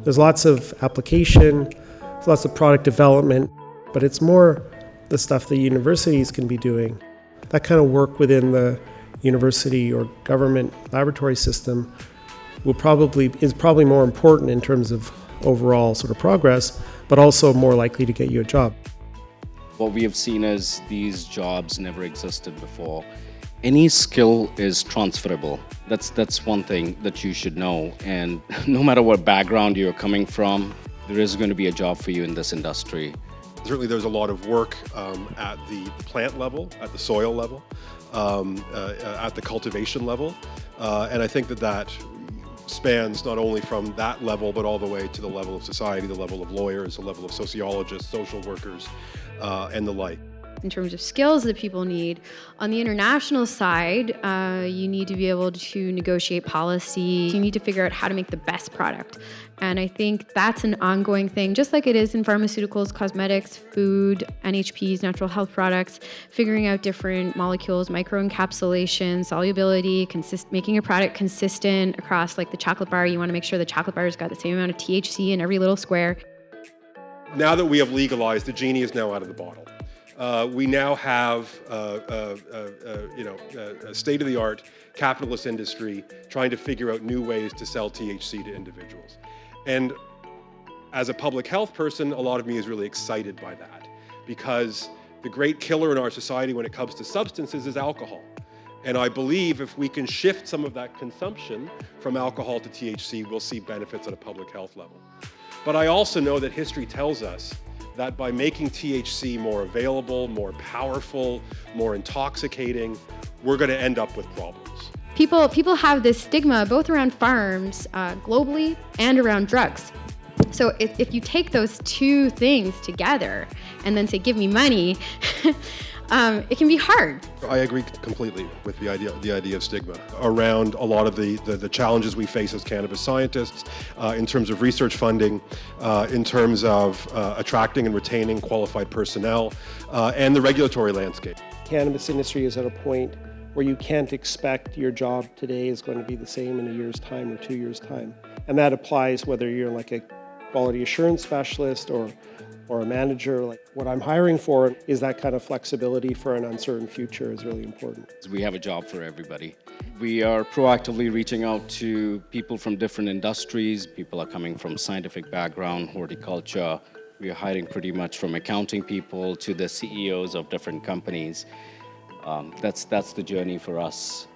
There's lots of application, there's lots of product development, but it's more the stuff that universities can be doing. That kind of work within the university or government laboratory system is probably more important in terms of overall sort of progress, but also more likely to get you a job. What we have seen is these jobs never existed before. Any skill is transferable. That's one thing that you should know. And no matter what background you're coming from, there is going to be a job for you in this industry. Certainly there's a lot of work at the plant level, at the soil level, at the cultivation level. And I think that spans not only from that level, but all the way to the level of society, the level of lawyers, the level of sociologists, social workers, and the like. In terms of skills that people need, on the international side, you need to be able to negotiate policy. You need to figure out how to make the best product. And I think that's an ongoing thing, just like it is in pharmaceuticals, cosmetics, food, NHPs, natural health products, figuring out different molecules, microencapsulation, solubility, making a product consistent across like the chocolate bar. You want to make sure the chocolate bar has got the same amount of THC in every little square. Now that we have legalized, the genie is now out of the bottle. We now have a state-of-the-art capitalist industry trying to figure out new ways to sell THC to individuals. And as a public health person, a lot of me is really excited by that, because the great killer in our society when it comes to substances is alcohol. And I believe if we can shift some of that consumption from alcohol to THC, we'll see benefits at a public health level. But I also know that history tells us that by making THC more available, more powerful, more intoxicating, we're going to end up with problems. People have this stigma both around farms globally and around drugs. So if you take those two things together and then say, give me money, it can be hard. I agree completely with the idea of stigma around a lot of the challenges we face as cannabis scientists in terms of research funding, in terms of attracting and retaining qualified personnel, and the regulatory landscape. Cannabis industry is at a point where you can't expect your job today is going to be the same in a year's time or 2 years' time. And that applies whether you're like a quality assurance specialist or a manager. Like what I'm hiring for is that kind of flexibility for an uncertain future is really important. We have a job for everybody. We are proactively reaching out to people from different industries. People are coming from scientific background, horticulture. We are hiring pretty much from accounting people to the CEOs of different companies. That's the journey for us.